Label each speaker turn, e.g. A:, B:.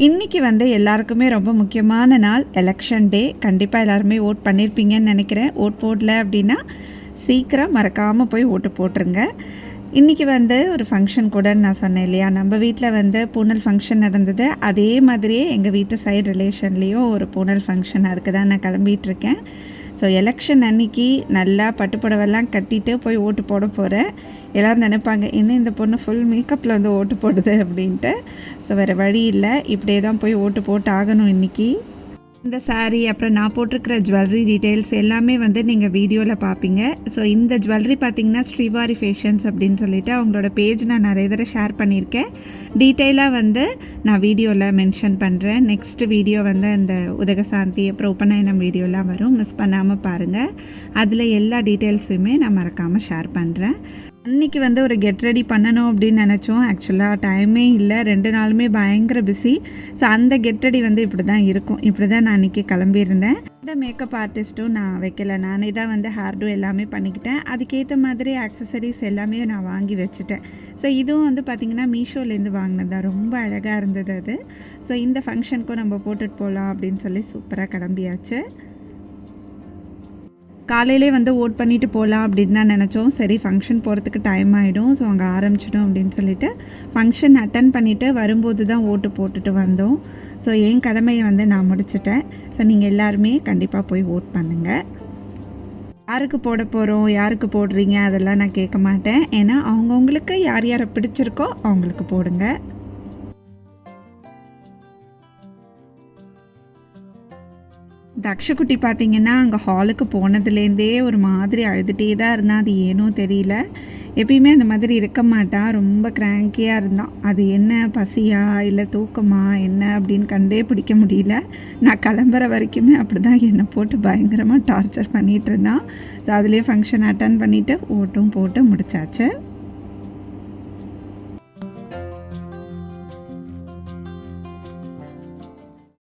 A: இன்றைக்கி வந்து எல்லாருக்குமே ரொம்ப முக்கியமான நாள், எலெக்ஷன் டே. கண்டிப்பாக எல்லாருமே ஓட் பண்ணியிருப்பீங்கன்னு நினைக்கிறேன். ஓட் போடல அப்படின்னா சீக்கிரம் மறக்காமல் போய் ஓட்டு போட்டுருங்க. இன்றைக்கி வந்து ஒரு ஃபங்க்ஷன் கூட நான் சொன்னேன் இல்லையா, நம்ம வீட்டில் வந்து பூனல் ஃபங்க்ஷன் நடந்தது. அதே மாதிரியே எங்கள் வீட்டு சைடு ரிலேஷன்லேயும் ஒரு பூனல் ஃபங்க்ஷன், அதுக்கு தான் நான் கிளம்பிகிட்ருக்கேன். ஸோ எலெக்ஷன் அன்றைக்கி நல்லா பட்டுப்புடவெல்லாம் கட்டிட்டு போய் ஓட்டு போட போகிறேன். எல்லோரும் நினைப்பாங்க, என்ன இந்த பொண்ணு ஃபுல் மேக்கப்பில் வந்து ஓட்டு போடுது அப்படின்ட்டு. ஸோ வேறு வழி இல்லை, இப்படியே தான் போய் ஓட்டு போட்டு ஆகணும் இன்றைக்கி. இந்த சாரீ, அப்புறம் நான் போட்டிருக்கிற ஜுவல்லரி டீட்டெயில்ஸ் எல்லாமே வந்து நீங்கள் வீடியோவில் பார்ப்பீங்க. ஸோ இந்த ஜுவல்லரி பார்த்திங்கன்னா ஸ்ரீவாரி ஃபேஷன்ஸ் அப்படின்னு சொல்லிட்டு அவங்களோட பேஜ் நான் நிறைய தடவை ஷேர் பண்ணியிருக்கேன். டீட்டெயிலாக வந்து நான் வீடியோவில் மென்ஷன் பண்ணுறேன். நெக்ஸ்ட் வீடியோ வந்து அந்த உதகசாந்தி அப்புறம் உபநயனம் வீடியோலாம் வரும், மிஸ் பண்ணாமல் பாருங்கள். அதில் எல்லா டீட்டெயில்ஸுமே நான் மறக்காமல் ஷேர் பண்ணுறேன். அன்றைக்கி வந்து ஒரு கெட் ரெடி பண்ணணும் அப்படின்னு நினச்சோம். ஆக்சுவலாக டைமே இல்லை, 2 நாளுமே பயங்கர பிஸி. ஸோ அந்த கெட் ரெடி வந்து இப்படி தான் இருக்கும். இப்படி தான் நான் அன்றைக்கி கிளம்பியிருந்தேன். இந்த மேக்கப் ஆர்டிஸ்ட்டும் நான் வைக்கல, நானே தான் வந்து ஹேர்டும் எல்லாமே பண்ணிக்கிட்டேன். அதுக்கேற்ற மாதிரி ஆக்சசரிஸ் எல்லாமே நான் வாங்கி வச்சுட்டேன். ஸோ இதுவும் வந்து பார்த்திங்கன்னா மீஷோலேருந்து வாங்கினது தான், ரொம்ப அழகாக இருந்தது அது. ஸோ இந்த ஃபங்க்ஷனுக்கும் நம்ம போட்டுட்டு போகலாம் அப்படின்னு சொல்லி சூப்பராக கிளம்பியாச்சு. காலையிலே வந்து ஓட் பண்ணிவிட்டு போகலாம் அப்படின்னு தான் நினச்சோம். சரி, ஃபங்க்ஷன் போகிறதுக்கு டைம் ஆகிடும், ஸோ அங்கே ஆரம்பிச்சிடும் அப்படின்னு சொல்லிவிட்டு ஃபங்க்ஷன் அட்டன் பண்ணிவிட்டு வரும்போது தான் ஓட்டு போட்டுட்டு வந்தோம். ஸோ என் கடமையை வந்து நான் முடிச்சிட்டேன். ஸோ நீங்கள் எல்லாருமே கண்டிப்பாக போய் ஓட் பண்ணுங்கள். யாருக்கு போட போகிறோம், யாருக்கு போடுறீங்க அதெல்லாம் நான் கேட்க மாட்டேன். ஏன்னா அவங்கவுங்களுக்கு யார் யாரை பிடிச்சிருக்கோ அவங்களுக்கு போடுங்க. தக்ஷகுட்டி பார்த்திங்கன்னா அங்கே ஹாலுக்கு போனதுலேருந்தே ஒரு மாதிரி அழுதுகிட்டே தான் இருந்தான். அது ஏனோ தெரியல, எப்பயுமே அந்த மாதிரி இருக்க மாட்டான். ரொம்ப கிராங்கியாக இருந்தான். அது என்ன பசியா இல்லை தூக்கமா என்ன அப்படின்னு கண்டே பிடிக்க முடியல. நான் கிளம்புற வரைக்குமே அப்படி தான் என்னை போட்டு பயங்கரமாக டார்ச்சர் பண்ணிகிட்டு இருந்தான். ஸோ அதுலேயே ஃபங்க்ஷன் அட்டன் பண்ணிவிட்டு ஓட்டும் போட்டு முடிச்சாச்சு.